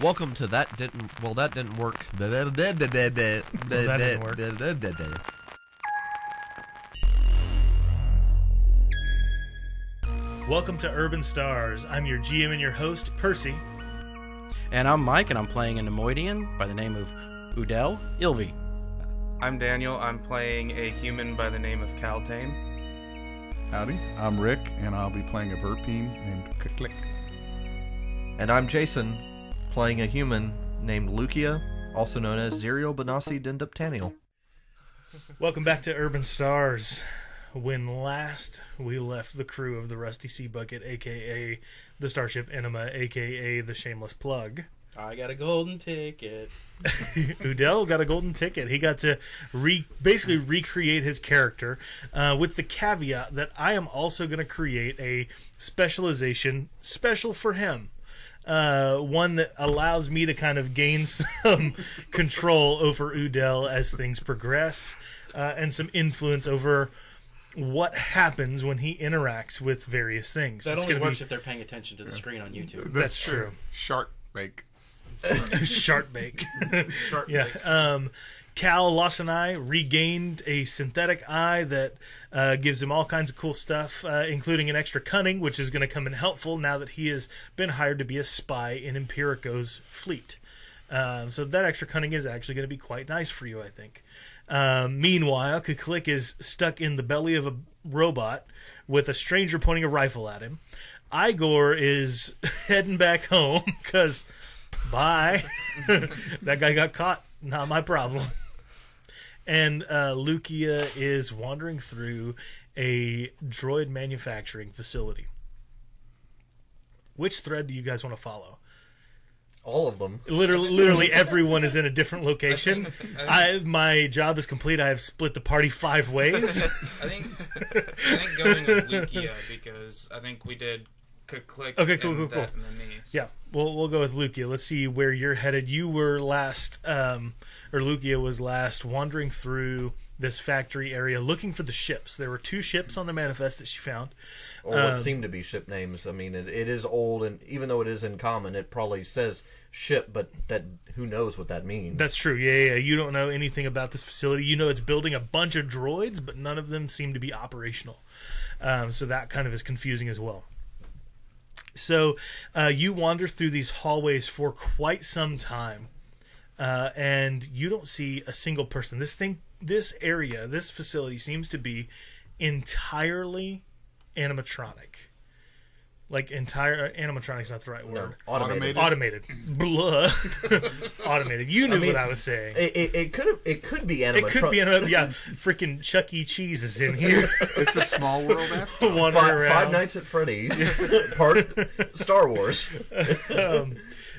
Welcome to That Didn't Well That Didn't Work. That didn't work. Welcome to Urban Stars. I'm your GM and your host, Percy. And I'm Mike, and I'm playing a Nemoidian by the name of Udel Ilvee. I'm Daniel. I'm playing a human by the name of Caltane. Howdy, I'm Rick, and I'll be playing a Verpine named K'Klik. And I'm Jason, playing a human named Lukia, also known as Zerial Benassi Dinduptaniel. Welcome back to Urban Stars. When last we left the crew of the Rusty Sea Bucket, a.k.a. the Starship Enema, a.k.a. the Shameless Plug. I got a golden ticket. Udel got a golden ticket. He got to basically recreate his character with the caveat that I am also going to create a specialization special for him. One that allows me to kind of gain some control over Udel as things progress and some influence over what happens when he interacts with various things. That only works if they're paying attention to the screen on YouTube. That's true. Shark bake. Shark bake. Shark Yeah. bake. Cal lost an eye, regained a synthetic eye that gives him all kinds of cool stuff, including an extra cunning, which is going to come in helpful now that he has been hired to be a spy in Empirico's fleet. So that extra cunning is actually going to be quite nice for you, I think. Meanwhile, K'Klik is stuck in the belly of a robot with a stranger pointing a rifle at him. Igor is heading back home because, bye. That guy got caught. Not my problem. And Lukia is wandering through a droid manufacturing facility. Which thread do you guys want to follow? All of them. Literally everyone is in a different location. My job is complete. I have split the party 5 ways. I think going with Lukia because I think we did K'Klik. Okay, cool. And then me. Yeah, we'll go with Lukia. Let's see where you're headed. You were last, or Lukia was last wandering through this factory area looking for the ships. There were 2 ships on the manifest that she found. Or what seem to be ship names. I mean, it is old, and even though it is in common, it probably says ship, but that who knows what that means. That's true. Yeah. You don't know anything about this facility. You know it's building a bunch of droids, but none of them seem to be operational. So that kind of is confusing as well. So you wander through these hallways for quite some time, and you don't see a single person. This area, this facility seems to be entirely animatronic. Like animatronic's not the right word. No, automated. Automated. Blah. Automated. You knew what I was saying. It could be animatronic. It could be animatronic. Yeah, freaking Chuck E. Cheese is in here. It's a small world after. Five Nights at Freddy's. Part Star Wars.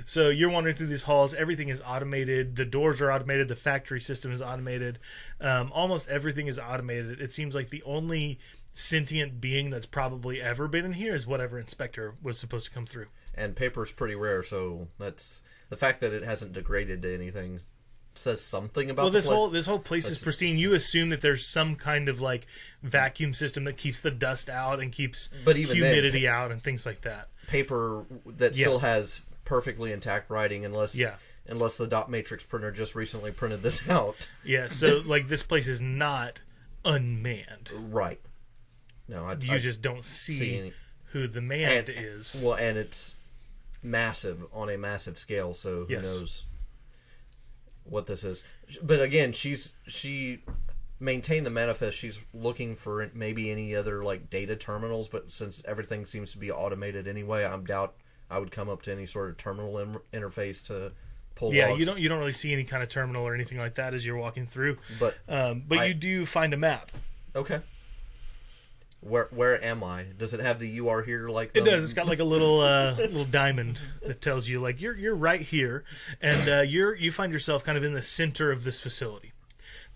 So you're wandering through these halls. Everything is automated. The doors are automated. The factory system is automated. Almost everything is automated. It seems like the only sentient being that's probably ever been in here is whatever inspector was supposed to come through. And paper's pretty rare, so that's the fact that it hasn't degraded to anything says something about. Well, this whole place is pristine. You assume that there's some kind of like vacuum system that keeps the dust out and keeps humidity out and things like that. Paper that still has perfectly intact writing, unless the dot matrix printer just recently printed this out. Yeah, so like this place is not unmanned. Right. No, you just don't see who the man is. Well, and it's massive on a massive scale, so who knows what this is. But again, she maintained the manifest. She's looking for maybe any other like data terminals, but since everything seems to be automated anyway, I doubt I would come up to any sort of terminal interface to pull logs. you don't really see any kind of terminal or anything like that as you're walking through. But you do find a map. Okay. Where am I? Does it have the "you are here" like? It does. It's got like a little little diamond that tells you like you're right here, and you find yourself kind of in the center of this facility.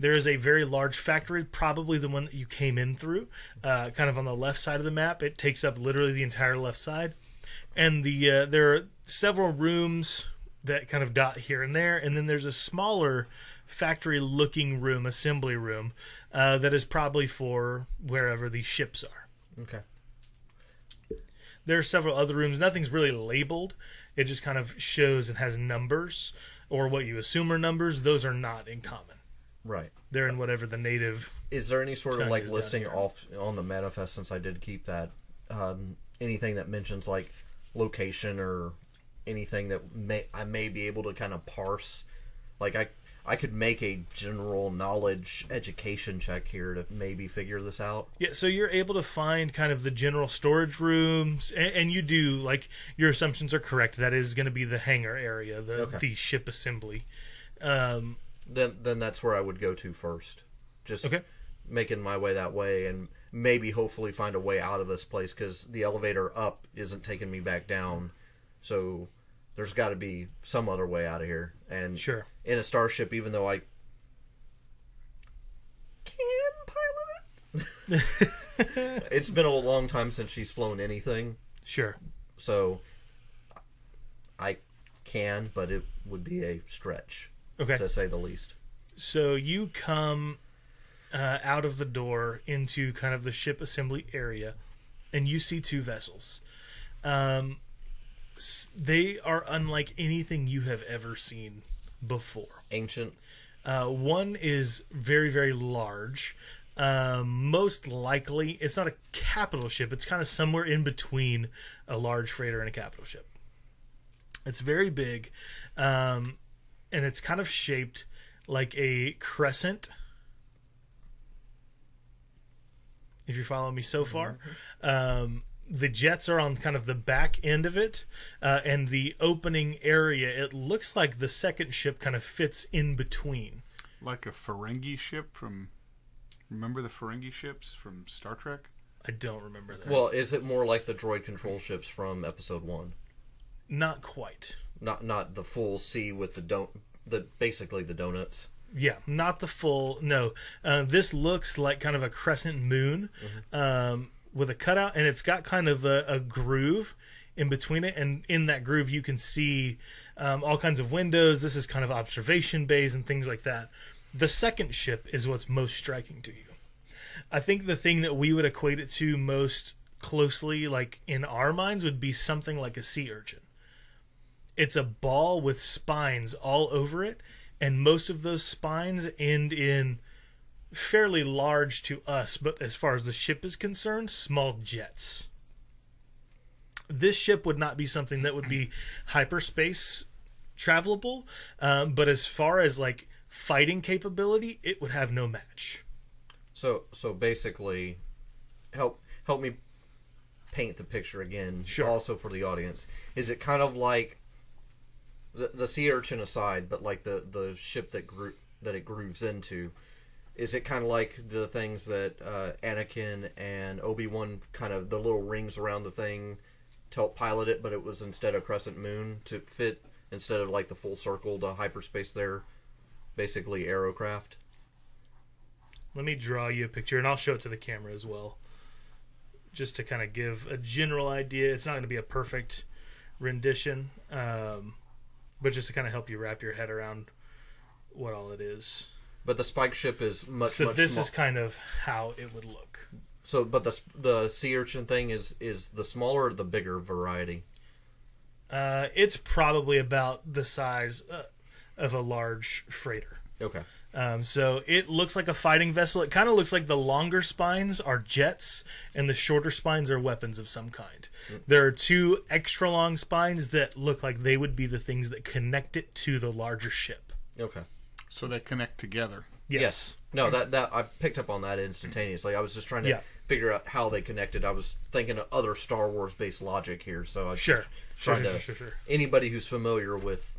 There is a very large factory, probably the one that you came in through, kind of on the left side of the map. It takes up literally the entire left side, and there are several rooms that kind of dot here and there, and then there's a smaller factory-looking room, assembly room, that is probably for wherever these ships are. Okay. There are several other rooms. Nothing's really labeled. It just kind of shows and has numbers, or what you assume are numbers. Those are not in common. Right. They're in whatever the native. Is there any sort of like tongue is listing down here. off on the manifest, since I did keep that? Anything that mentions like location or anything that I may be able to kind of parse? Like I could make a general knowledge education check here to maybe figure this out. Yeah, so you're able to find kind of the general storage rooms, and you do, like, your assumptions are correct. That is going to be the hangar area, the ship assembly. Then that's where I would go to first. Just making my way that way, and maybe hopefully find a way out of this place, because the elevator up isn't taking me back down. So there's got to be some other way out of here. And sure, in a starship, even though I can pilot it, it's been a long time since she's flown anything. Sure. So I can, but it would be a stretch, to say the least. So you come out of the door into kind of the ship assembly area, and you see two vessels. They are unlike anything you have ever seen before. Ancient. One is very, very large. Most likely, it's not a capital ship. It's kind of somewhere in between a large freighter and a capital ship. It's very big, and it's kind of shaped like a crescent. If you're following me so far. The jets are on kind of the back end of it, and the opening area, it looks like the second ship kind of fits in between. Like a Ferengi ship from... Remember the Ferengi ships from Star Trek? I don't remember this. Well, is it more like the droid control ships from Episode 1? Not quite. Not the full C with basically the donuts. Yeah, not the full... No. This looks like kind of a crescent moon, with a cutout, and it's got kind of a groove in between it, and in that groove you can see all kinds of windows. This is kind of observation bays and things like that. The second ship is what's most striking to you. I think the thing that we would equate it to most closely, like in our minds, would be something like a sea urchin. It's a ball with spines all over it, and most of those spines end in fairly large to us, but as far as the ship is concerned, small jets. This ship would not be something that would be hyperspace travelable, but as far as like fighting capability, it would have no match. So basically, help me paint the picture again. Sure. Also for the audience, is it kind of like the sea urchin aside, but like the ship that it grooves into? Is it kind of like the things that Anakin and Obi-Wan, kind of the little rings around the thing to help pilot it, but it was instead a crescent moon to fit, instead of like the full circle to hyperspace there, basically aerocraft? Let me draw you a picture, and I'll show it to the camera as well, just to kind of give a general idea. It's not going to be a perfect rendition, but just to kind of help you wrap your head around what all it is. But the spike ship is much. So much this is kind of how it would look. So, but the sea urchin thing is the smaller or the bigger variety? It's probably about the size of a large freighter. Okay. So it looks like a fighting vessel. It kind of looks like the longer spines are jets and the shorter spines are weapons of some kind. There are two extra long spines that look like they would be the things that connect it to the larger ship. Okay. So they connect together. Yes. No, that I picked up on that instantaneously. I was just trying to figure out how they connected. I was thinking of other Star Wars based logic here, so I sure. Anybody who's familiar with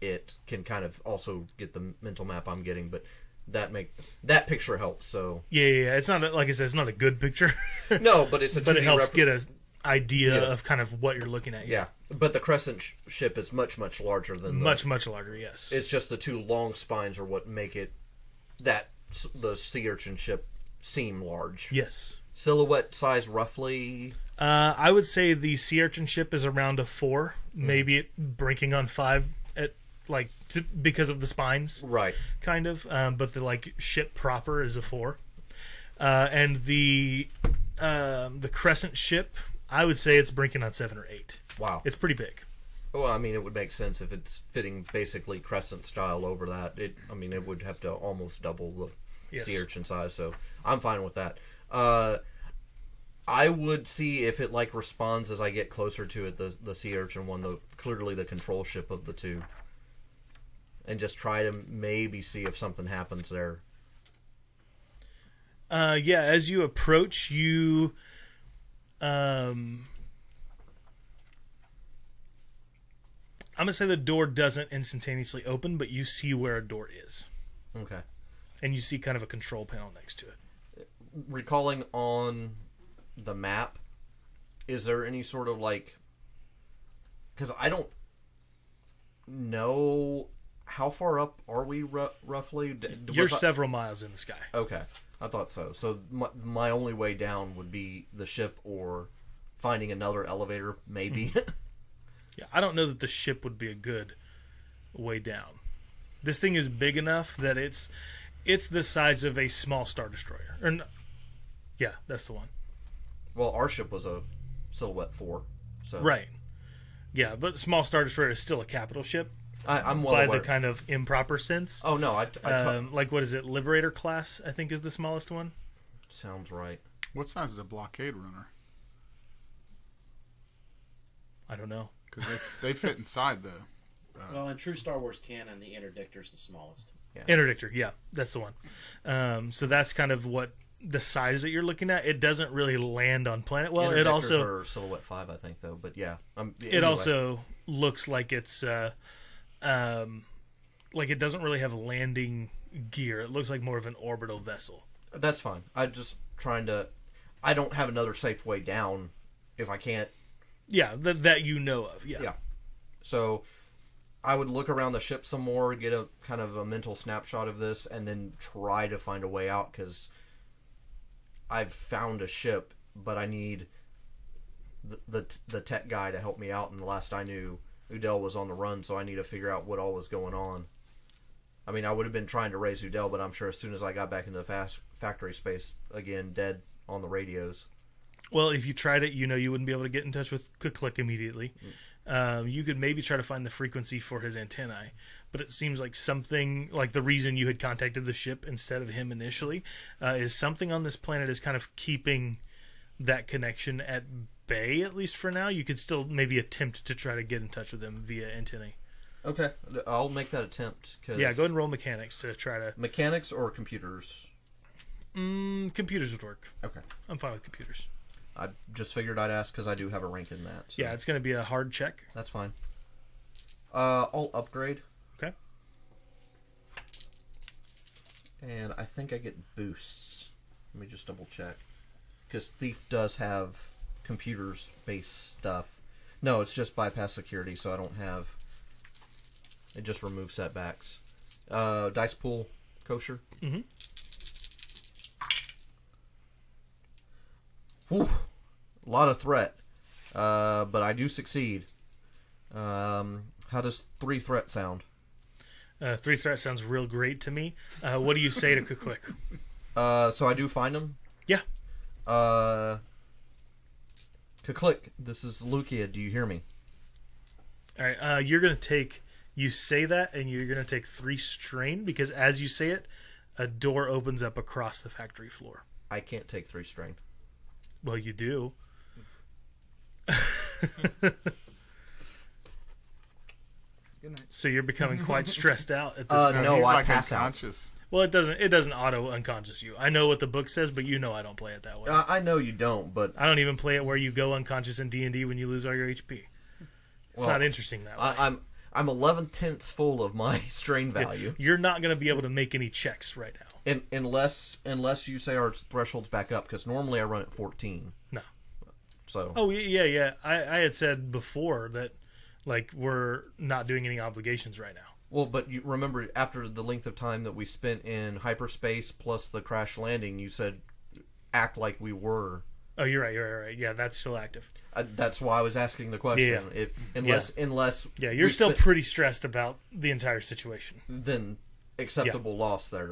it can kind of also get the mental map I'm getting, but that picture helps. So yeah. It's not like I said, it's not a good picture. No, but it's but it helps get an idea of kind of what you're looking at. Yeah, but the crescent ship is much larger than much larger. Yes, it's just the two long spines are what make it the sea urchin ship seem large. Yes. Silhouette size roughly? I would say the sea urchin ship is around a 4, maybe brinking on 5 at because of the spines, right? Kind of, but the ship proper is a 4, and the crescent ship, I would say it's brinking on 7 or 8. Wow, it's pretty big. Well, I mean, it would make sense if it's fitting basically crescent style over that. It would have to almost double the sea urchin size, so I'm fine with that. I would see if it like responds as I get closer to it, the sea urchin one, clearly the control ship of the two, and just try to maybe see if something happens there. As you approach, you I'm gonna say the door doesn't instantaneously open, but you see where a door is. Okay. And you see kind of a control panel next to it. Recalling on the map, is there any sort of like... Because I don't know... How far up are we roughly? You're several miles in the sky. Okay. I thought so. So my only way down would be the ship or finding another elevator, maybe. Yeah, I don't know that the ship would be a good way down. This thing is big enough that it's the size of a small Star Destroyer. Yeah, that's the one. Well, our ship was a Silhouette 4. So. Right. Yeah, but small Star Destroyer is still a capital ship. I'm well by aware. The kind of improper sense. Oh, no. Like, what is it? Liberator class, I think, is the smallest one. Sounds right. What size is a blockade runner? I don't know. Because they fit inside the... well, in true Star Wars canon, the Interdictor's the smallest. Yeah. Interdictor, yeah, that's the one. So that's kind of what the size that you're looking at. It doesn't really land on planet. Well, it also are Silhouette 5, I think, though. But yeah, it also looks like it's like it doesn't really have landing gear. It looks like more of an orbital vessel. That's fine. I'm just trying to... I don't have another safe way down if I can't... Yeah, that you know of, yeah. Yeah. So I would look around the ship some more, get a kind of a mental snapshot of this, and then try to find a way out, because I've found a ship, but I need the tech guy to help me out, and the last I knew, Udel was on the run, so I need to figure out what all was going on. I mean, I would have been trying to raise Udel, but I'm sure as soon as I got back into the factory space, again, dead on the radios. Well, if you tried it, you wouldn't be able to get in touch with Click immediately. You could maybe try to find the frequency for his antennae, but it seems like something, like the reason you had contacted the ship instead of him initially, is something on this planet is kind of keeping that connection at bay, at least for now. You could still maybe attempt to try to get in touch with him via antennae. Okay, I'll make that attempt. Yeah, go ahead and roll mechanics to try to... Mechanics or computers? Computers would work. Okay. I'm fine with computers. I just figured I'd ask because I do have a rank in that. So. Yeah, it's going to be a hard check. That's fine. I'll upgrade. Okay. And I think I get boosts. Let me just double check. Because Thief does have computers-based stuff. No, it's just bypass security, so I don't have... It just removes setbacks. Dice pool kosher. Mm-hmm. Whew. A lot of threat. But I do succeed. How does 3 threat sound? 3 threat sounds real great to me. What do you say to Click? So I do find him? Yeah. Click, this is Lukia. Do you hear me? All right. You're going to take... You say that, and you're going to take 3 strain, because as you say it, a door opens up across the factory floor. I can't take 3 strain. Well, you do. Good night. So you're becoming quite stressed out at this point. No, he's I like pass out. unconscious. Well, it doesn't auto unconscious you. I know what the book says, but I don't play it that way. I know you don't, but... I don't even play it where you go unconscious in D&D when you lose all your HP. It's not interesting that way. I'm 11/10ths full of my strain value. You're not going to be able to make any checks right now. Unless you say our threshold's back up, because normally I run at 14. No. So. Oh, yeah. I had said before that, like, we're not doing any obligations right now. Well, but you remember, after the length of time that we spent in hyperspace plus the crash landing, you said act like we were. Oh, you're right. Yeah, that's still active. That's why I was asking the question. Yeah. Unless you're still pretty stressed about the entire situation. Then acceptable loss there.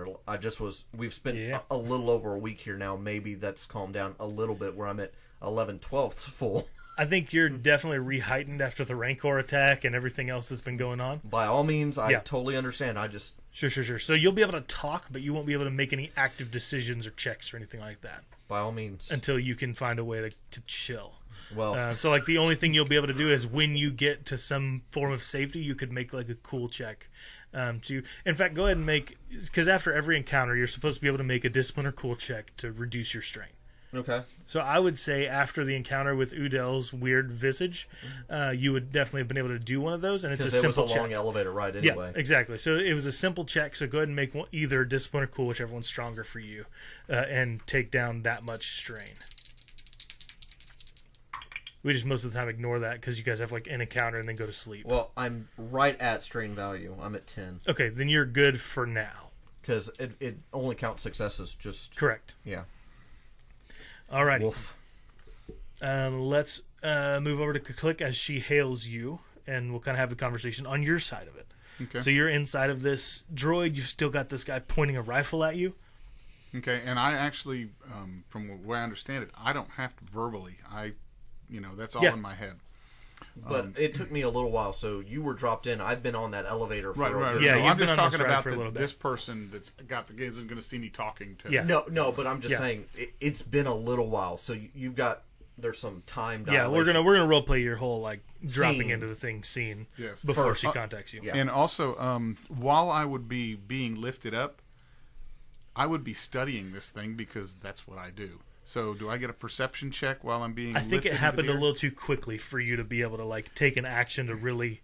We've spent a little over a week here now. Maybe that's calmed down a little bit where I'm at 11/12ths full. I think you're definitely reheightened after the Rancor attack and everything else that's been going on. By all means, I totally understand. I just... Sure. So you'll be able to talk, but you won't be able to make any active decisions or checks or anything like that. By all means. Until you can find a way to chill. Well... so, like, the only thing you'll be able to do is when you get to some form of safety, you could make, like, a cool check. In fact, go ahead and make... Because after every encounter, you're supposed to be able to make a discipline or cool check to reduce your strain. Okay. So I would say after the encounter with Udel's weird visage, you would definitely have been able to do one of those, and it's a simple check. Because it was a long elevator ride anyway. Yeah, exactly. So it was a simple check, so go ahead and make either discipline or cool, whichever one's stronger for you, and take down that much strain. We just most of the time ignore that because you guys have like an encounter and then go to sleep. Well, I'm right at strain value. I'm at 10. Okay, then you're good for now. Because it only counts successes, just... Correct. Yeah. Alrighty. Wolf. Let's move over to Kuklik as she hails you, and we'll kind of have the conversation on your side of it. Okay. So you're inside of this droid. You've still got this guy pointing a rifle at you. Okay, and I actually, from the way I understand it, I don't have to verbally. That's all in my head. But it took me a little while. So you were dropped in. I've been on that elevator for right. bit. Yeah, I'm just talking about this this person that's got the isn't going to see me talking to. Yeah. No, but I'm just saying it's been a little while. So you've got there's some time. Yeah, we're gonna role play your whole like dropping scene. Into the thing scene Yes. before First. she contacts you. Yeah. And also, while I would be being lifted up, I would be studying this thing because that's what I do. So, do I get a perception check while I'm being? I think it happened a little too quickly for you to be able to like take an action to really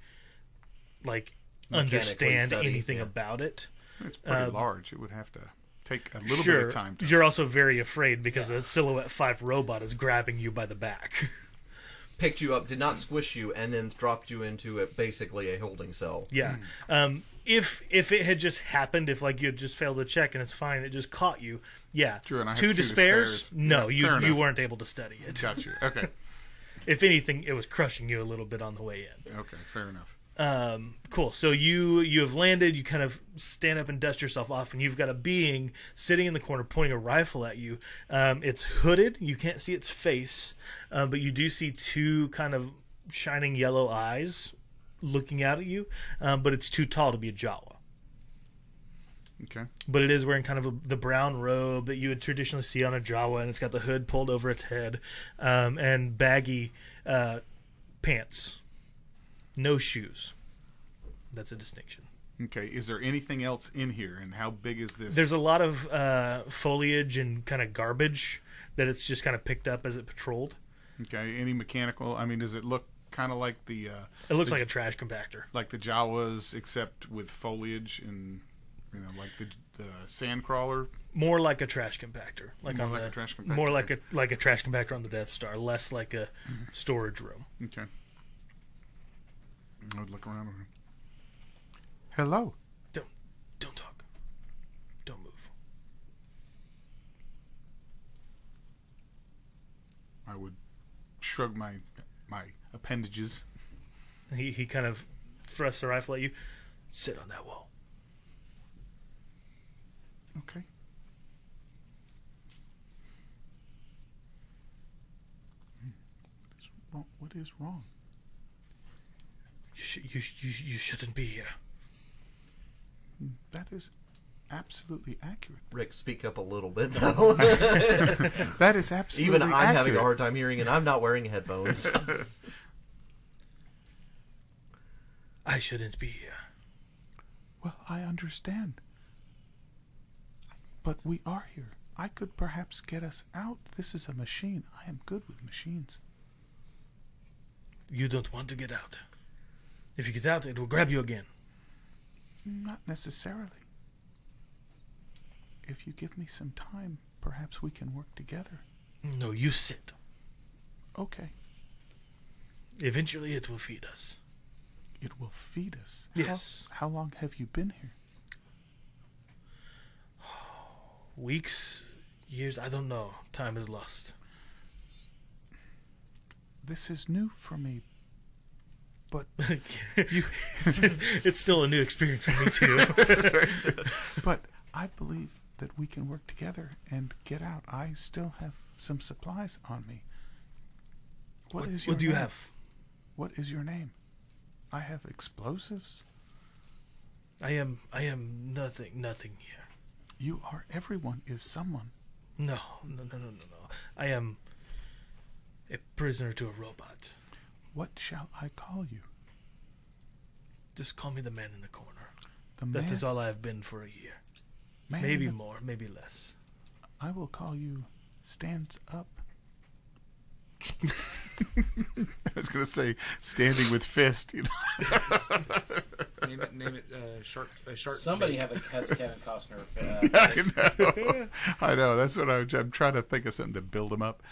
like understand anything about it. It's pretty large. It would have to take a little Sure. bit of time. You're also very afraid because a Silhouette 5 robot is grabbing you by the back. Picked you up, did not squish you, and then dropped you into basically a holding cell. Yeah. If it had just happened, if like you had just failed to check and it's fine, it just caught you. Yeah. Sure, and I have two two despairs. despairs. No, Yeah, you weren't able to study it. Got you. Okay. If anything, it was crushing you a little bit on the way in. Okay. Fair enough. Cool. So you have landed. You kind of stand up and dust yourself off, and you've got a being sitting in the corner pointing a rifle at you. It's hooded. You can't see its face, but you do see two kind of shining yellow eyes looking out at you. But it's too tall to be a Jawa. Okay. But it is wearing kind of the brown robe that you would traditionally see on a Jawa, and it's got the hood pulled over its head, and baggy pants. No shoes. That's a distinction. Okay. Is there anything else in here, and how big is this? There's a lot of foliage and kind of garbage that it's just kind of picked up as it patrolled. Okay. Any mechanical? I mean, does it look kind of like the? It looks like a trash compactor. Like the Jawas, except with foliage and like the sand crawler. More like a trash compactor. A trash compactor. More like a trash compactor on the Death Star. Less like a storage room. Okay. I would look around. Hello. Don't talk. Don't move. I would shrug my appendages. He kind of thrusts the rifle at you. Sit on that wall. Okay. What is wrong? You shouldn't be here. That is absolutely accurate. Rick, speak up a little bit, though. That is absolutely Even I'm accurate. having a hard time hearing, and I'm not wearing headphones. I shouldn't be here. Well, I understand. But we are here. I could perhaps get us out. This is a machine. I am good with machines. You don't want to get out. If you get out, it will grab you again. Not necessarily. If you give me some time, perhaps we can work together. No, you sit. Okay. Eventually it will feed us. It will feed us? Yes. How long have you been here? Weeks, years, I don't know. Time is lost. This is new for me, but it's still a new experience for me too. But I believe that we can work together and get out. I still have some supplies on me. What is what do you name? have? What is your name? I have explosives. I am nothing here. You are. Everyone is someone. No. I am a prisoner to a robot. What shall I call you? Just call me the man in the corner. The That man. is all I have been for a year. Man Maybe in the- more, maybe less. I will call you Stands Up. I was going to say standing with fist. You know? Name it shark. Somebody bait. has a Kevin Costner. I know. That's what I'm trying to think of something to build him up.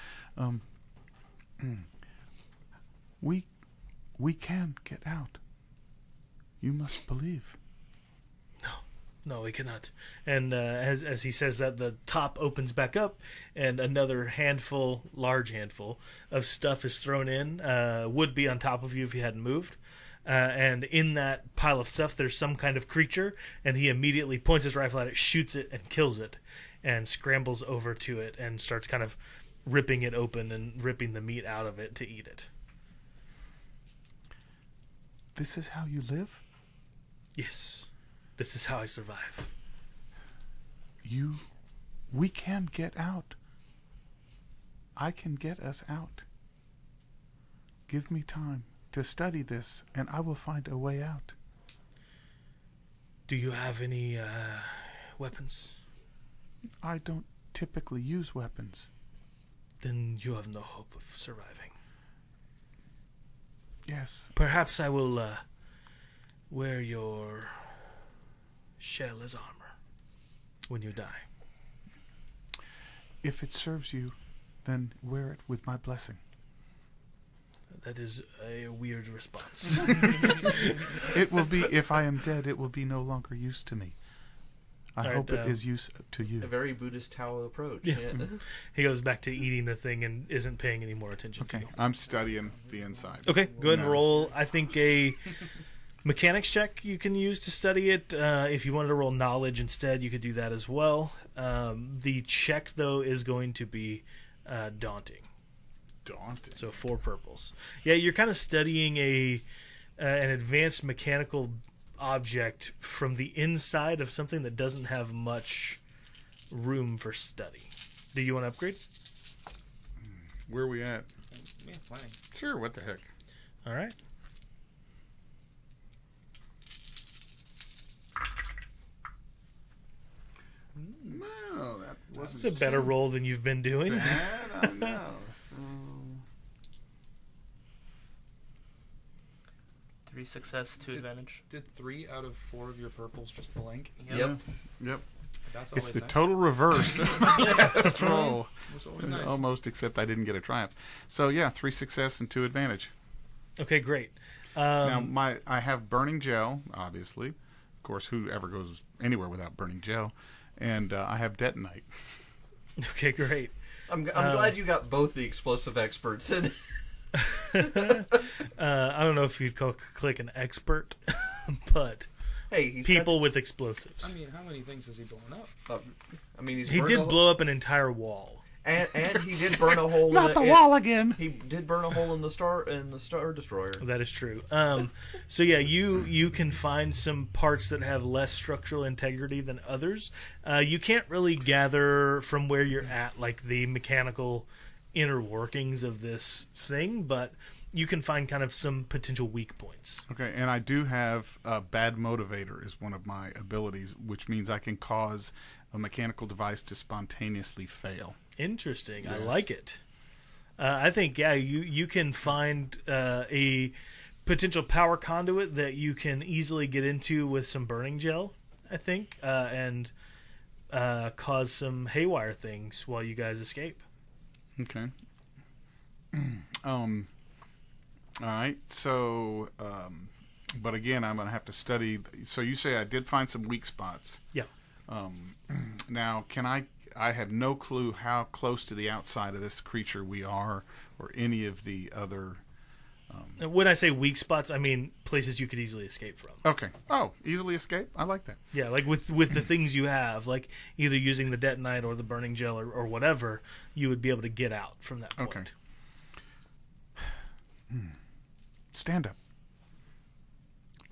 We can get out. You must believe. No, we cannot. And as he says that, the top opens back up, and another large handful of stuff is thrown in. Would be on top of you if you hadn't moved. And in that pile of stuff, there's some kind of creature, and he immediately points his rifle at it, shoots it, and kills it, and scrambles over to it and starts kind of ripping it open and ripping the meat out of it to eat it. This is how you live? Yes. This is how I survive. We can get out. I can get us out. Give me time to study this, and I will find a way out. Do you have any weapons? I don't typically use weapons. Then you have no hope of surviving. Yes. Perhaps I will wear your shell as armor when you die. If it serves you, then wear it with my blessing. That is a weird response. It will be, if I am dead, it will be no longer use to me. I All hope right, it is use to you. A very Buddhist Tao approach. Yeah. Yeah. He goes back to eating the thing and isn't paying any more attention to Okay, you. I'm studying the inside. Okay, go ahead and Nice. roll, I think, a mechanics check you can use to study it. If you wanted to roll knowledge instead, you could do that as well. The check, though, is going to be daunting. Daunting. So 4 purples. Yeah, you're kind of studying an advanced mechanical object from the inside of something that doesn't have much room for study. Do you want to upgrade? Where are we at? Yeah, plenty. Sure, what the heck. All right. No, that It's wasn't a better too roll than you've been doing. bad. I know. So, 3 success, 2 advantage. Did 3 out of 4 of your purples just blank? Yep. yep. That's It's always the nice. total reverse of my roll. It's always nice. Almost, except I didn't get a triumph. So yeah, 3 success and 2 advantage. Okay, great. Now I have burning gel, obviously. Of course, who ever goes anywhere without burning gel? And I have detonite. Okay, great. I'm glad you got both the explosive experts in. I don't know if you'd click an expert, but Hey, he people with explosives. I mean, how many things has he blown up? he's He burned did a- blow up an entire wall. and he did burn a hole. Not in the it- wall again. He did burn a hole in the star destroyer. That is true. So yeah, you can find some parts that have less structural integrity than others. You can't really gather from where you're at like the mechanical inner workings of this thing, but you can find kind of some potential weak points. Okay, and I do have bad motivator is one of my abilities, which means I can cause a mechanical device to spontaneously fail. Interesting. I Yes. like it. I think you can find a potential power conduit that you can easily get into with some burning gel, I think, and cause some haywire things while you guys escape. Okay. All right. So, but again, I'm going to have to study. So you say I did find some weak spots. Yeah. Now, can I have no clue how close to the outside of this creature we are, or any of the other. When I say weak spots, I mean places you could easily escape from. Okay. Oh, easily escape. I like that. Yeah, like with the things you have, like either using the detonite or the burning gel or whatever, you would be able to get out from that point. Okay. Stand up.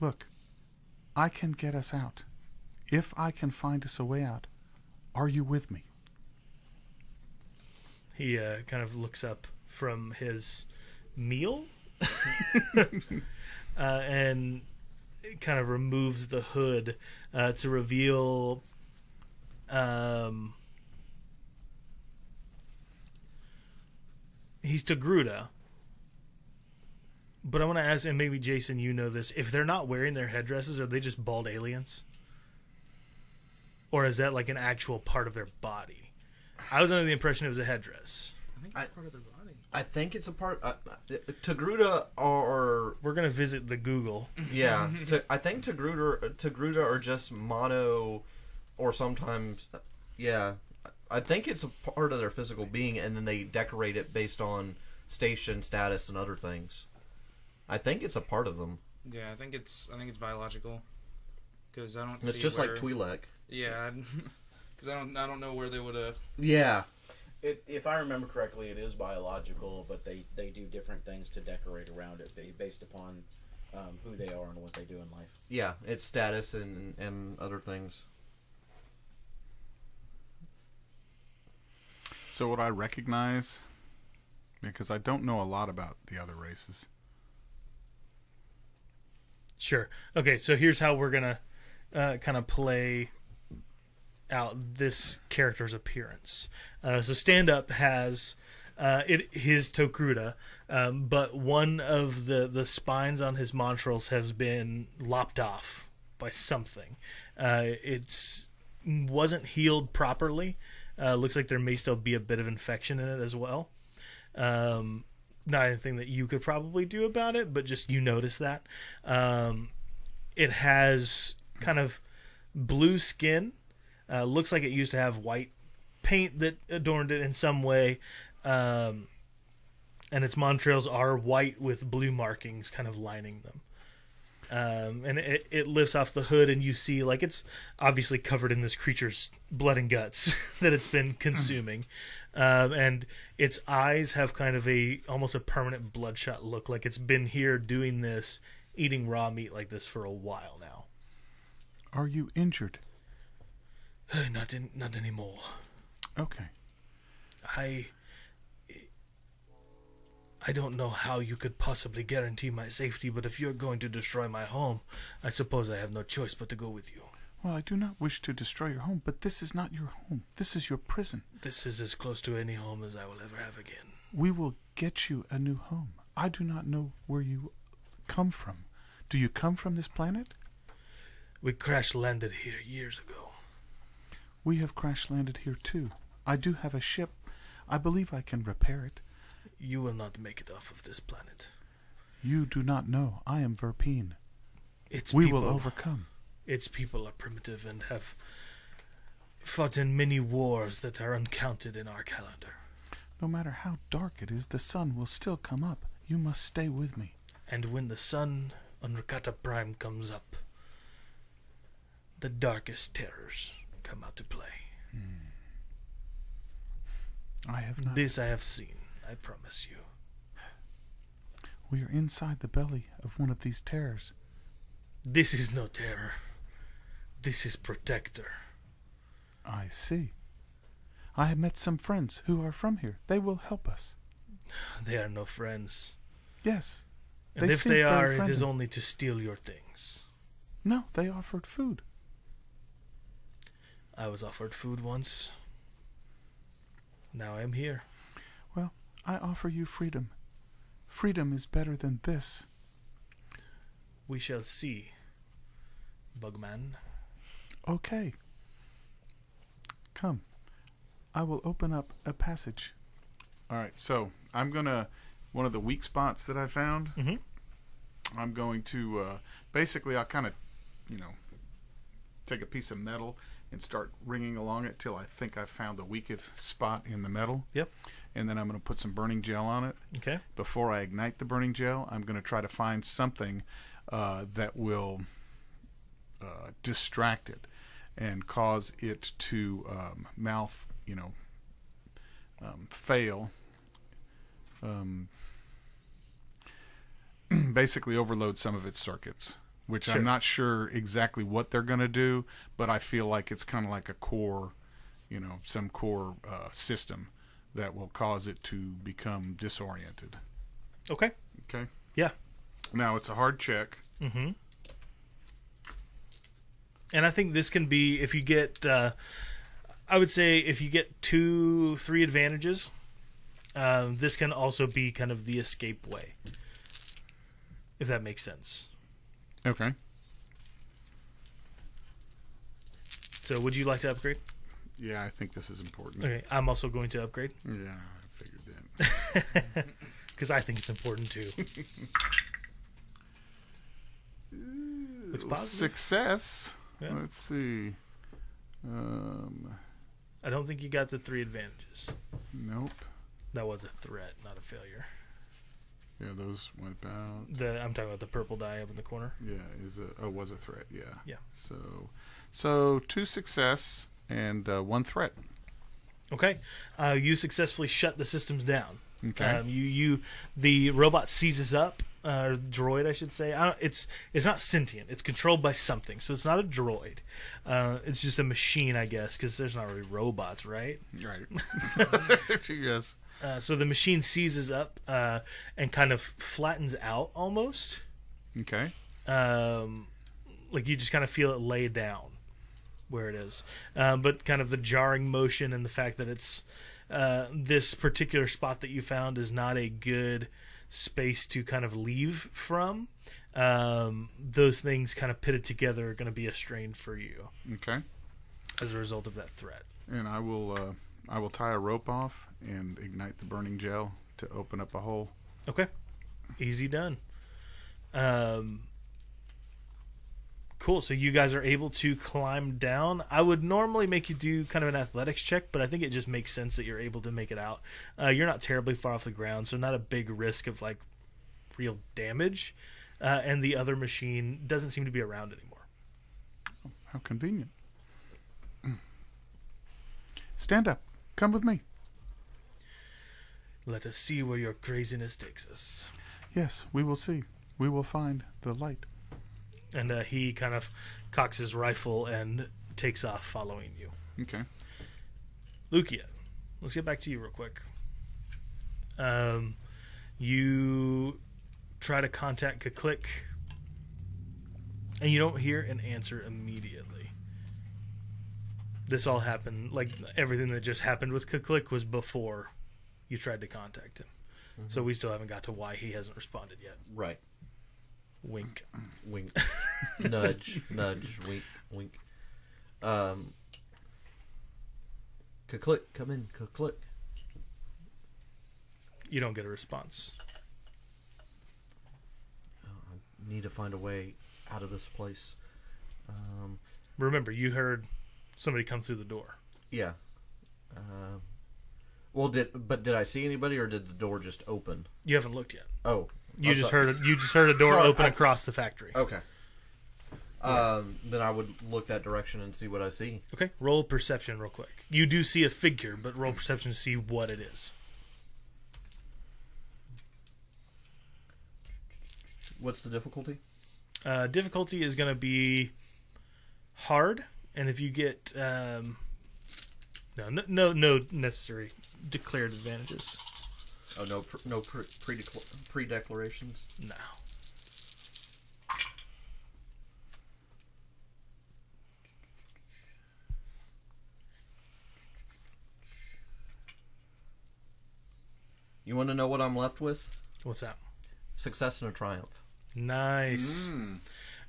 Look, I can get us out. If I can find us a way out, are you with me? He kind of looks up from his meal and kind of removes the hood to reveal he's Togruta. But I want to ask, and maybe Jason, you know this, if they're not wearing their headdresses, are they just bald aliens? Or is that like an actual part of their body? I was under the impression it was a headdress. I think it's part of their body. I think it's a part. Togruta are. We're gonna visit the Google. Yeah, I think Togruta are just mono, or sometimes, yeah. I think it's a part of their physical being, and then they decorate it based on station, status, and other things. I think it's a part of them. Yeah, I think it's biological. Because I don't. It's just like Twi'lek. Yeah, because I don't know where they would have. Yeah. If I remember correctly, it is biological, but they do different things to decorate around it based upon who they are and what they do in life. Yeah, it's status and other things. So would I recognize? Because I don't know a lot about the other races. Sure. Okay, so here's how we're going to kind of play out this character's appearance. So Stand Up has his Togruta, but one of the spines on his monstrals has been lopped off by something. It's wasn't healed properly. Looks like there may still be a bit of infection in it as well. Not anything that you could probably do about it, but just you notice that. It has kind of blue skin. Looks like it used to have white paint that adorned it in some way. And its montrails are white with blue markings kind of lining them. And it lifts off the hood, and you see, like, it's obviously covered in this creature's blood and guts that it's been consuming. And its eyes have kind of almost a permanent bloodshot look, like it's been here doing this, eating raw meat like this for a while now. Are you injured? Not anymore. Okay. I don't know how you could possibly guarantee my safety, but if you're going to destroy my home, I suppose I have no choice but to go with you. Well, I do not wish to destroy your home, but this is not your home. This is your prison. This is as close to any home as I will ever have again. We will get you a new home. I do not know where you come from. Do you come from this planet? We crash-landed here years ago. We have crash-landed here, too. I do have a ship. I believe I can repair it. You will not make it off of this planet. You do not know. I am Verpine. We will overcome. Its people are primitive and have fought in many wars that are uncounted in our calendar. No matter how dark it is, the sun will still come up. You must stay with me. And when the sun on Rakata Prime comes up, the darkest terrors come out to play. I have not. This I have seen, I promise you. We are inside the belly of one of these terrors. This is no terror. This is Protector. I see. I have met some friends who are from here. They will help us. They are no friends. Yes. And if they are, it is only to steal your things. No, they offered food. I was offered food once. Now I am here. Well, I offer you freedom. Freedom is better than this. We shall see, Bugman. Okay. Come. I will open up a passage. All right, so I'm going to, one of the weak spots that I found, I'm going to, basically I'll kind of, take a piece of metal and start ringing along it till I think I've found the weakest spot in the metal. Yep. And then I'm going to put some burning gel on it. Okay. Before I ignite the burning gel, I'm going to try to find something that will distract it and cause it to fail. basically overload some of its circuits, which Sure. I'm not sure exactly what they're going to do, but I feel like it's kind of like a core, some core system that will cause it to become disoriented. Okay. Okay. Yeah. Now it's a hard check. Mm-hmm. And I think this can be, if you get, I would say if you get 2-3 advantages, this can also be kind of the escape way, if that makes sense. Okay. So would you like to upgrade? Yeah, I think this is important. Okay, I'm also going to upgrade. Yeah, I figured that. Because I think it's important too. Looks positive. Success. Yeah. Let's see. I don't think you got the 3 advantages. Nope. That was a threat, not a failure. Yeah, those went out. I'm talking about the purple die up in the corner. Yeah, was a threat. Yeah. Yeah. So 2 success and 1 threat. Okay. You successfully shut the systems down. Okay. The robot seizes up, droid, I should say. It's not sentient. It's controlled by something, so it's not a droid. It's just a machine, I guess, because there's not really robots, right? Right. Yes. So the machine seizes up and kind of flattens out almost. Okay. Like you just kind of feel it lay down where it is. But kind of the jarring motion and the fact that it's this particular spot that you found is not a good space to kind of leave from. Those things kind of pitted together are going to be a strain for you. Okay. As a result of that threat. And I will tie a rope off and ignite the burning gel to open up a hole. Okay. Easy done. Cool. So you guys are able to climb down. I would normally make you do kind of an athletics check, but I think it just makes sense that you're able to make it out. You're not terribly far off the ground, so not a big risk of like real damage. And the other machine doesn't seem to be around anymore. How convenient. Stand up. Come with me. Let us see where your craziness takes us. Yes, we will see. We will find the light. And he kind of cocks his rifle and takes off following you. Okay. Lukia, let's get back to you real quick. You try to contact Kaklik, and you don't hear an answer immediately. This all happened, like everything that just happened with Kaklik was before you tried to contact him. Mm-hmm. So we still haven't got to why he hasn't responded yet. Right. Wink. Wink. Nudge. Nudge. Wink. Wink. Kaklik, come in. Kaklik. You don't get a response. I need to find a way out of this place. Remember, you heard somebody come through the door. Yeah. Well, did I see anybody, or did the door just open? You haven't looked yet. Oh, You just heard a door Sorry, open across the factory. Okay. Then I would look that direction and see what I see. Okay, roll perception real quick. You do see a figure, but roll perception to see what it is. What's the difficulty? Difficulty is going to be hard, and if you get no necessary declared advantages. Oh, no pre-declarations? No. You want to know what I'm left with? What's that? Success and a triumph. Nice.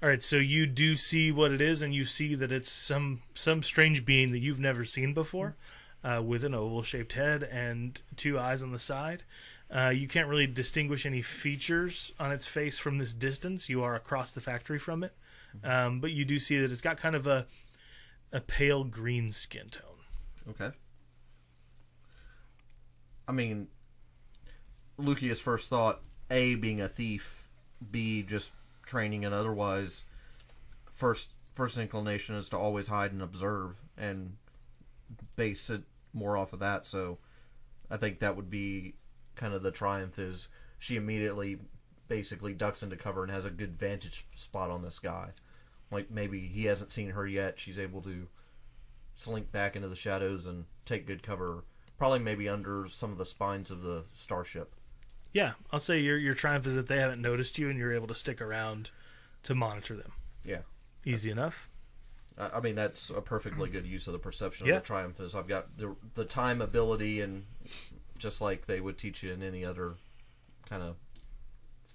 All right, so you do see what it is, and you see that it's some strange being that you've never seen before, with an oval-shaped head and 2 eyes on the side. You can't really distinguish any features on its face from this distance. You are across the factory from it, but you do see that it's got kind of a pale green skin tone. Okay. I mean, Lukia's first thought, A, being a thief, B, just training and otherwise, first inclination is to always hide and observe and base it more off of that. So I think that would be kind of the triumph, is she immediately basically ducks into cover and has a good vantage spot on this guy. Like maybe he hasn't seen her yet. She's able to slink back into the shadows and take good cover, probably maybe under some of the spines of the starship. Yeah, I'll say your triumph is that they haven't noticed you and you're able to stick around to monitor them. Yeah. Easy enough. I mean, that's a perfectly good use of the perception of the triumph. Is I've got the time ability, and just like they would teach you in any other kind of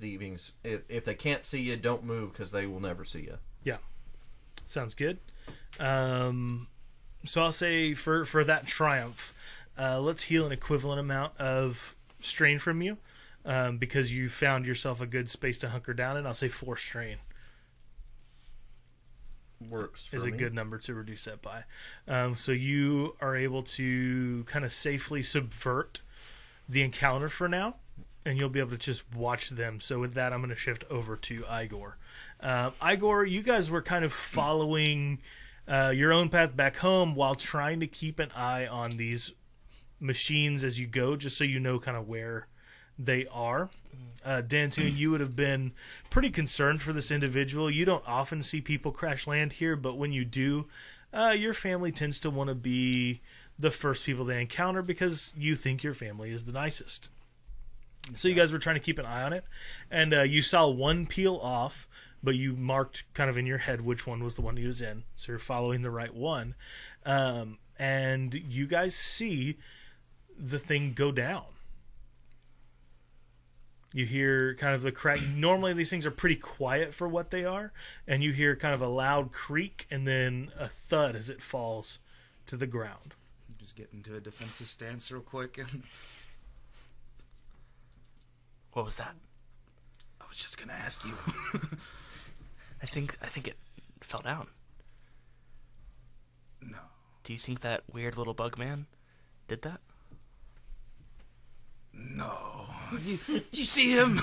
thievings, if they can't see you, don't move because they will never see you. Yeah, sounds good. So I'll say for that triumph, let's heal an equivalent amount of strain from you, because you found yourself a good space to hunker down in. I'll say 4 strain. Works for is me. A good number to reduce that by. So you are able to kind of safely subvert the encounter for now, and you'll be able to just watch them. So with that, I'm going to shift over to Igor. Igor, you guys were kind of following your own path back home while trying to keep an eye on these machines as you go, just so you know kind of where they are. Dantoon, you would have been pretty concerned for this individual. You don't often see people crash land here, but when you do, your family tends to want to be the first people they encounter because you think your family is the nicest. So you guys were trying to keep an eye on it, and you saw one peel off, but you marked kind of in your head which one was the one he was in, so you're following the right one. And you guys see the thing go down. You hear kind of the crack. Normally these things are pretty quiet for what they are, and you hear kind of a loud creak and then a thud as it falls to the ground. Just get into a defensive stance real quick. What was that? I was just gonna ask you. I think it fell down. No. Do you think that weird little bug man did that? No. Did you see him?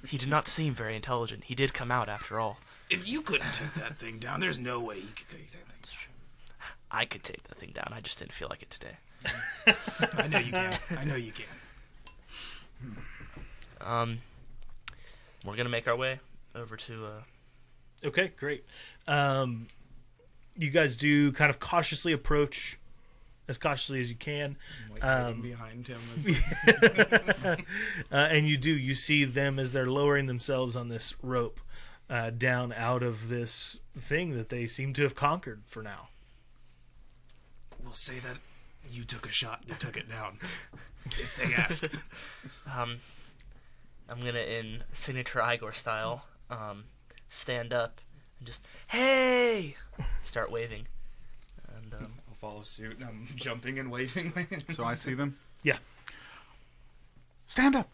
He did not seem very intelligent. He did come out after all. If you couldn't take that thing down, there's no way you could take that thing. I could take that thing down. I just didn't feel like it today. I know you can. I know you can. We're gonna make our way over to. Okay, great. You guys do kind of cautiously approach, as cautiously as you can. Like hiding behind him. And you see them as they're lowering themselves on this rope down out of this thing that they seem to have conquered for now. We'll say that you took a shot and took it down. If they ask. I'm gonna, in signature Igor style, stand up and just, hey! Start waving. And I'll follow suit, and I'm jumping and waving. So I see them? Yeah. Stand up!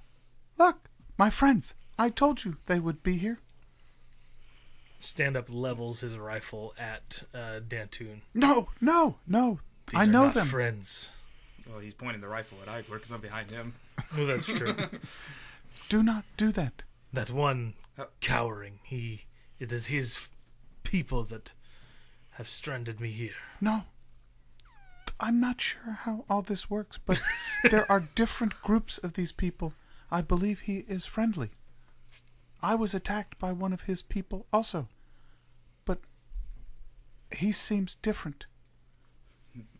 Look, my friends. I told you they would be here. Stand up levels his rifle at Dantoon. No. These I are know not them. friends. Well, he's pointing the rifle at Igor because I'm behind him. Well, that's true. Do not do that. That one cowering. It is his people that have stranded me here. No. I'm not sure how all this works, but there are different groups of these people. I believe he is friendly. I was attacked by one of his people also. But he seems different.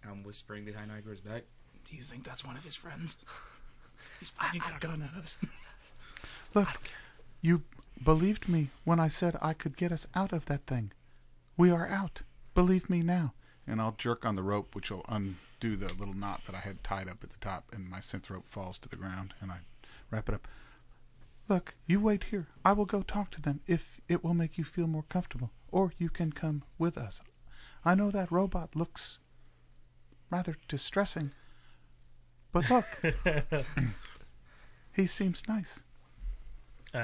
I'm whispering behind Igor's back. Do you think that's one of his friends? He's pointing a gun at us. Look, you believed me when I said I could get us out of that thing. We are out. Believe me now. And I'll jerk on the rope, which will undo the little knot that I had tied up at the top, and my synth rope falls to the ground, and I wrap it up. Look, you wait here. I will go talk to them if it will make you feel more comfortable, or you can come with us. I know that robot looks rather distressing, but look, he seems nice.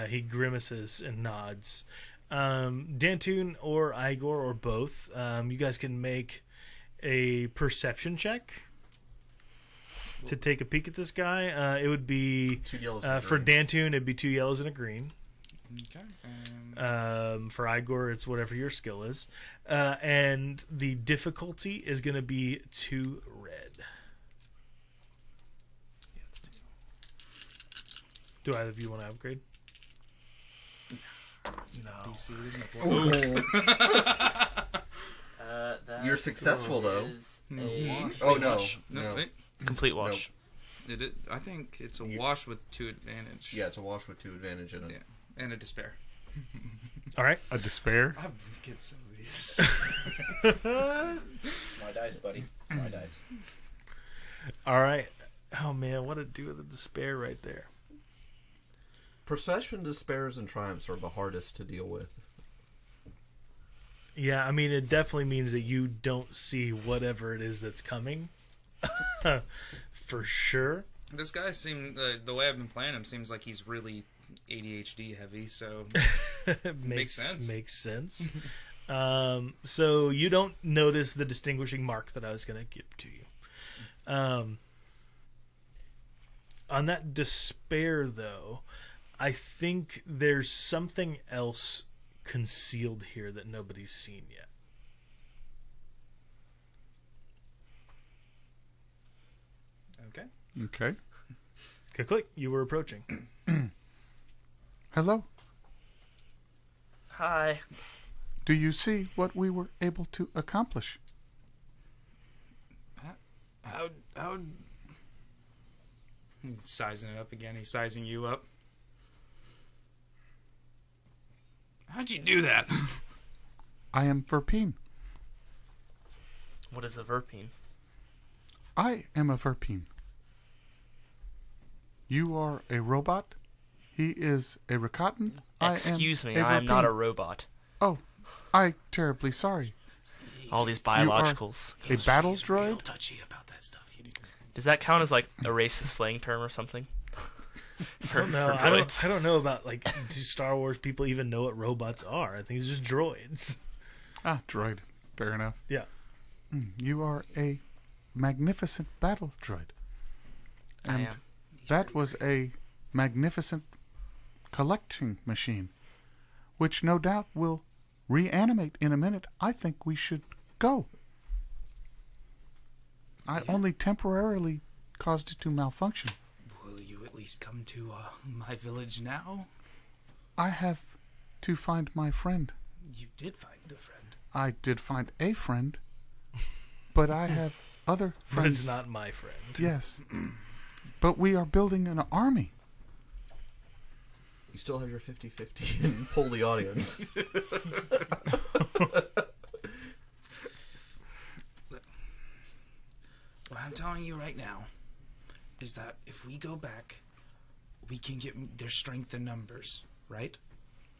He grimaces and nods. Dantoon or Igor or both, you guys can make a perception check to take a peek at this guy. It would be 2 yellows for Dantoon, it'd be 2 yellows and a green. Okay. For Igor, it's whatever your skill is. And the difficulty is going to be 2 red. Yeah, it's 2. Do either of you want to upgrade? BC, there's no That You're successful, though. is a Oh no, No, no. complete wash. I think it's a wash with 2 advantage. Yeah, it's a wash with 2 advantage in it. Yeah, and a despair. All right. A despair? I get some of these. My dice, buddy. My dice. All right. Oh man, what to do with the despair right there? Procession, despairs, and triumphs are the hardest to deal with. Yeah, I mean, it definitely means that you don't see whatever it is that's coming. For sure. This guy seemed the way I've been playing him seems like he's really ADHD heavy, so makes sense. Makes sense. So you don't notice the distinguishing mark that I was going to give to you. On that despair, though, I think there's something else concealed here that nobody's seen yet. Okay. Okay. Click, you were approaching. Hello. Hi. Do you see what we were able to accomplish? How He's sizing it up again. He's sizing you up. How'd you do that? I am Verpine. What is a verpine? I am a Verpine. You are a robot. He is a Rakatan. Excuse me, a I am not a Verpine. robot. Oh, I'm terribly sorry. All these are- biologicals. A battle he's real droid? touchy about that stuff. You need to... Does that count as like a racist slang term or something? I don't know. I don't know about, like, do Star Wars people even know what robots are? I think it's just droids. Ah, droid. Fair enough. Yeah. You are a magnificent battle droid. I And am. that was a magnificent collecting machine, which no doubt will reanimate in a minute. I think we should go. I only temporarily caused it to malfunction. Will you at least come to my village now? I have to find my friend. You did find a friend. I did find a friend, but I have other But friends. it's not my friend. Yes. But we are building an army. You still have your 50-50 and pull the audience. What I'm telling you right now is that if we go back, we can get their strength in numbers, right?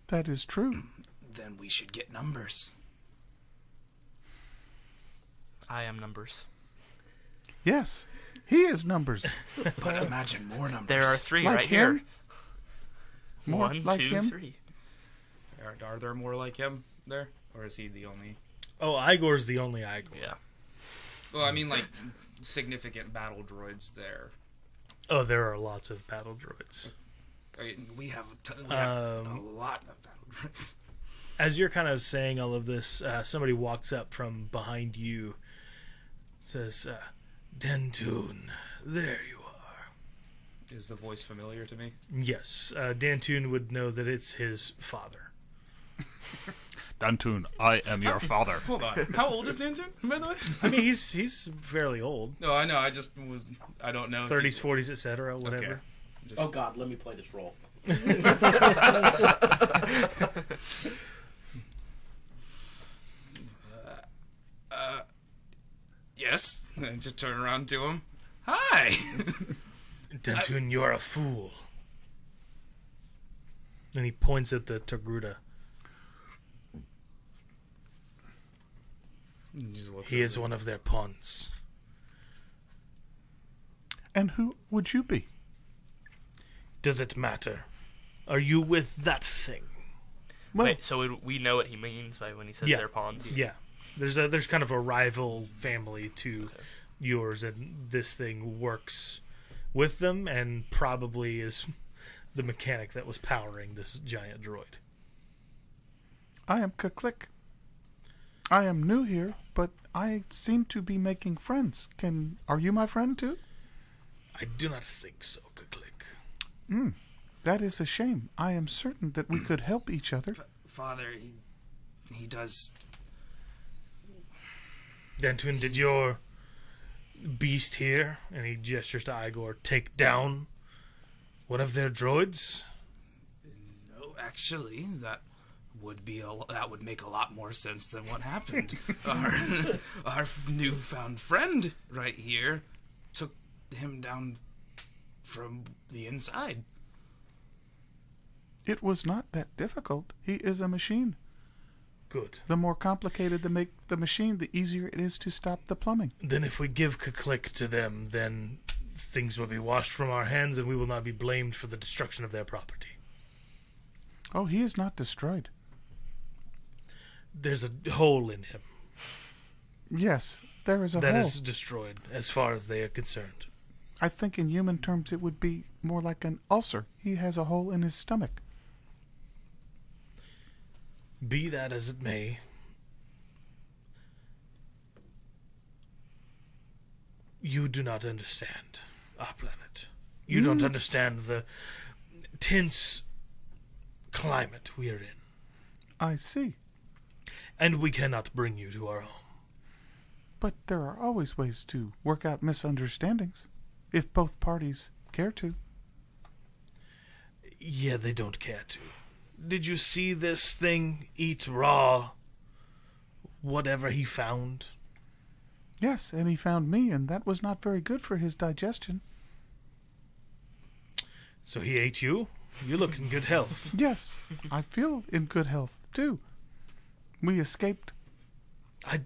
That is true. Then we should get numbers. I am numbers. Yes. He is numbers. But imagine more numbers. There are 3 Like right him? here. More 1, like 2, him? 3. Are there more like him there? Or is he the only... Oh, Igor's the only Igor. Yeah. Well, I mean, like, significant battle droids there. Oh, there are lots of battle droids. I mean, we have a lot of battle droids. As you're kind of saying all of this, somebody walks up from behind you, says, Dantun, there you are. Is the voice familiar to me? Yes, Dantun would know that it's his father. Dantun, I am your father. Hold on. How old is Nanton, by the way? I mean, he's fairly old. No, I know. I don't know. 30s, 40s, etc., whatever. Okay. Oh God, let me play this role. Yes. And just turn around to him. Hi. Dantun, you're a fool. And he points at the Togruta. He is one of their pawns. And who would you be? Does it matter? Are you with that thing? Well, Wait, so we know what he means by when he says Yeah. they're pawns? Yeah. There's kind of a rival family to yours, and this thing works with them and probably is the mechanic that was powering this giant droid. I am Kuklik. I am new here, but I seem to be making friends. Are you my friend too? I do not think so, Kuklik. That is a shame. I am certain that we could help each other. Father, he does... Dantun, did your beast here, and he gestures to Igor, take down one of their droids? No, actually, that would make a lot more sense than what happened. Our newfound friend right here took him down from the inside. It was not that difficult. He is a machine. Good. The more complicated the machine, the easier it is to stop the plumbing. Then if we give Kuklik to them, then things will be washed from our hands and we will not be blamed for the destruction of their property. Oh, he is not destroyed. There's a hole in him. Yes, there is a hole. That is destroyed, as far as they are concerned. I think in human terms it would be more like an ulcer. He has a hole in his stomach. Be that as it may, you do not understand our planet. You don't understand the tense climate we are in. I see. And we cannot bring you to our home. But there are always ways to work out misunderstandings, if both parties care to. Yeah, they don't care to. Did you see this thing eat raw whatever he found? Yes, and he found me, and that was not very good for his digestion. So he ate you? You look in good health. Yes, I feel in good health, too. We escaped. I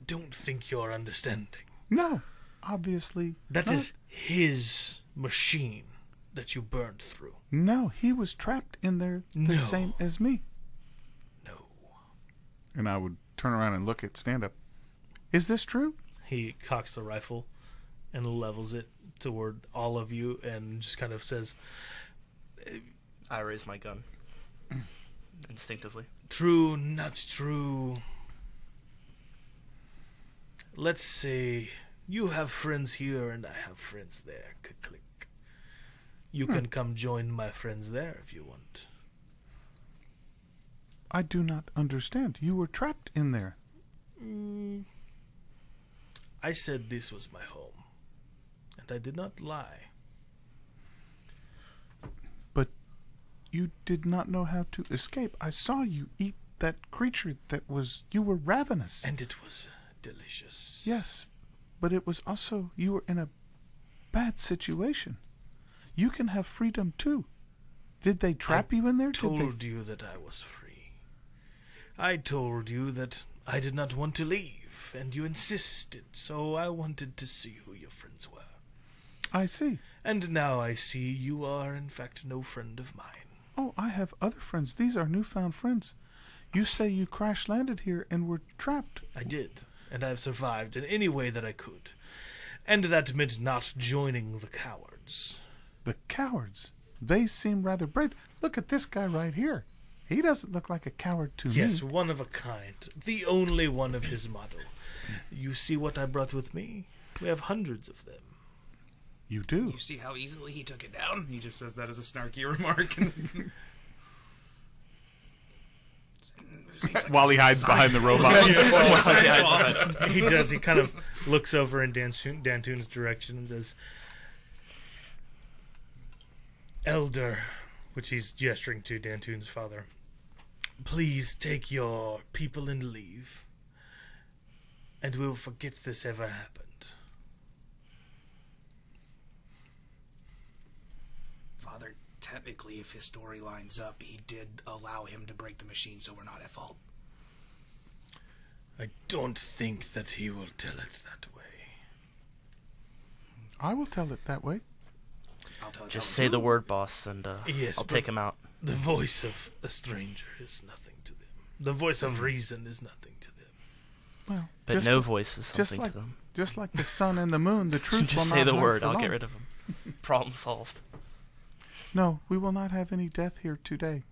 don't think you're understanding. No, obviously That not. is his machine that you burned through. No, he was trapped in there the No. same as me. No. And I would turn around and look at stand-up. Is this true? He cocks the rifle and levels it toward all of you and just kind of says, I raise my gun. Instinctively. true, not true. Let's say you have friends here and I have friends there. Click. You can come join my friends there if you want. I do not understand. You were trapped in there. I said this was my home, and I did not lie. But you did not know how to escape. I saw you eat that creature that was... You were ravenous. And it was delicious. Yes, but it was also... You were in a bad situation. You can have freedom, too. Did they trap you in there? I told you that I was free. I told you that I did not want to leave, and you insisted, so I wanted to see who your friends were. I see. And now I see you are, in fact, no friend of mine. Oh, I have other friends. These are newfound friends. You say you crash-landed here and were trapped. I did, and I have survived in any way that I could. And that meant not joining the cowards. The cowards. They seem rather brave. Look at this guy right here. He doesn't look like a coward to me. Yes, one of a kind. The only one of his model. You see what I brought with me? We have hundreds of them. You do. You see how easily he took it down? He just says that as a snarky remark. While he hides behind the robot. He does. He kind of looks over in Dantun's direction and says, Elder, which he's gesturing to Dantun's father, please take your people and leave, and we will forget this ever happened. Father, technically, if his story lines up, he did allow him to break the machine, so we're not at fault. I don't think that he will tell it that way. I will tell it that way. I'll tell Just say the word, boss, and Yes, I'll take him out. The voice of a stranger is nothing to them. The voice of reason is nothing to them. Well, But just no like- voice is just something like, to them. Just like the sun and the moon, the truth will Just not say the hide word, for I'll long. get rid of him. Problem solved. No, we will not have any death here today.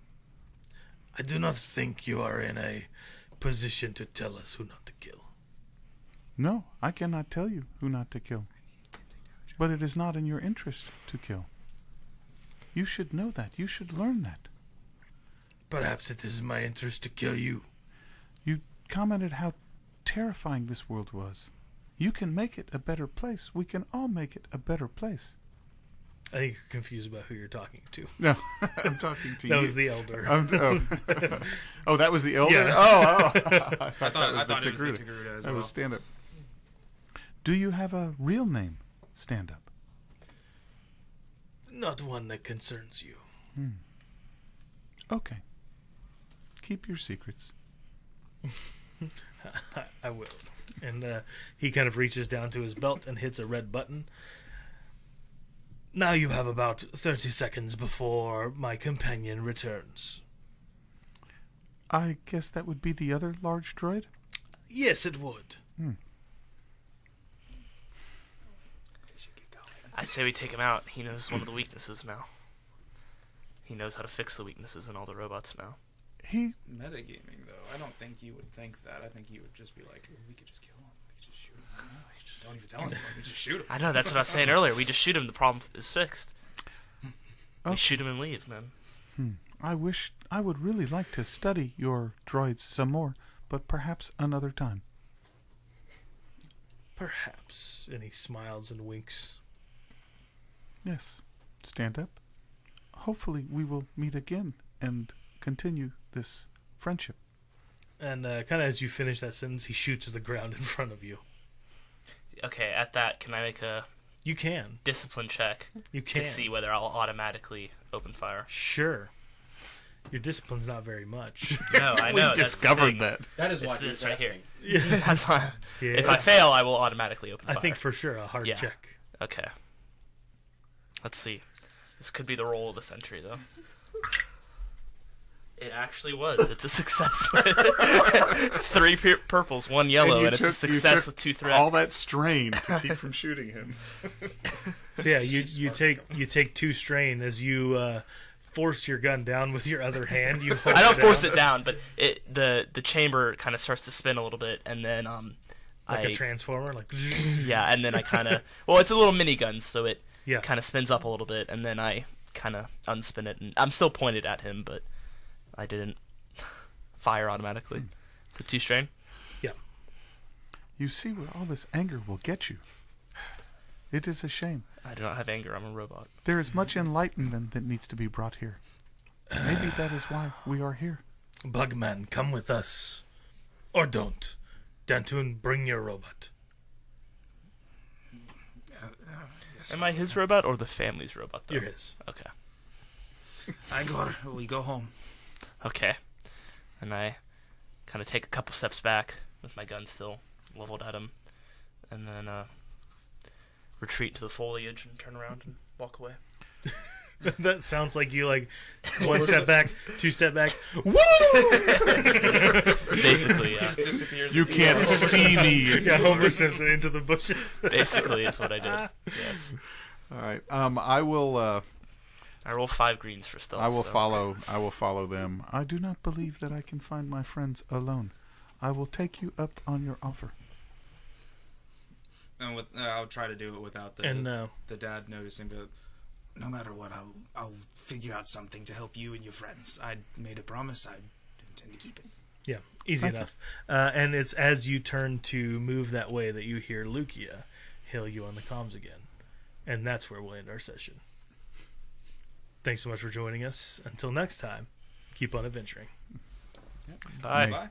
I do not think you are in a position to tell us who not to kill. No, I cannot tell you who not to kill. But it is not in your interest to kill. You should know that. You should learn that. Perhaps it is my interest to kill you. You commented how terrifying this world was. You can make it a better place. We can all make it a better place. I think you're confused about who you're talking to. No, I'm talking to you. That was the elder. Oh, that was the elder? Yeah. Oh. I thought it was the Togruta as That well. was stand-up. Do you have a real name, stand-up? Not one that concerns you. Okay. Keep your secrets. I will. And he kind of reaches down to his belt and hits a red button. Now you have about 30 seconds before my companion returns. I guess that would be the other large droid? Yes, it would. I say we take him out. He knows one of the weaknesses now. He knows how to fix the weaknesses in all the robots now. Metagaming, though, I don't think you would think that. I think you would just be like, "Ooh, we could just kill him. We could just shoot him right now. Don't even tell anyone. We just shoot him." I know, that's what I was saying earlier. We just shoot him, the problem is fixed. Oh. We shoot him and leave, man. I would really like to study your droids some more, but perhaps another time. Perhaps. And he smiles and winks. Yes. Stand up. Hopefully we will meet again and continue this friendship. And kind of as you finish that sentence, he shoots to the ground in front of you. Okay, at that, can I make a You can. discipline check You can. to see whether I'll automatically open fire? Sure. Your discipline's not very much. No, I know. that's the thing. That is why It's he's this right here. asking. That's why. Yeah. If I fail, I will automatically open I fire. think for sure a hard Yeah. check. Okay. Let's see. This could be the roll of the century, though. It actually was. It's a success. 3 purples, 1 yellow, and it's a success with 2 threats. All that strain to keep from shooting him. So yeah, you take 2 strain as you force your gun down with your other hand. You hold I don't it force down. it down, but the chamber kind of starts to spin a little bit, and then Like a transformer, like yeah, and then I kind of it's a little minigun, so it yeah. kind of spins up a little bit, and then I kind of unspin it, and I'm still pointed at him, but I didn't fire automatically. For 2 strain. You see where all this anger will get you. It is a shame. I do not have anger. I'm a robot. There is much enlightenment that needs to be brought here. Maybe that is why we are here. Bugman, come with us, or don't. Dantun, bring your robot. Am I his robot or the family's robot, though? You're his. Okay. Igor, we go home. Okay. And I kind of take a couple steps back with my gun still leveled at him, and then retreat to the foliage and turn around and walk away. That sounds like you 1 step back, 2 step back. Woo! Basically, yeah. Just disappears. You into the can't world. see me. Yeah, Homer Simpson into the bushes. Basically, is what I did. Yes. All right. I will. I roll 5 greens for stealth. I will so. follow. I will follow them. I do not believe that I can find my friends alone. I will take you up on your offer. And I'll try to do it without the dad noticing, but No matter what, I'll figure out something to help you and your friends. I made a promise. I intend to keep it. Yeah, easy enough. And it's as you turn to move that way that you hear Lukia hail you on the comms again. And that's where we'll end our session. Thanks so much for joining us. Until next time, keep on adventuring. Bye. bye.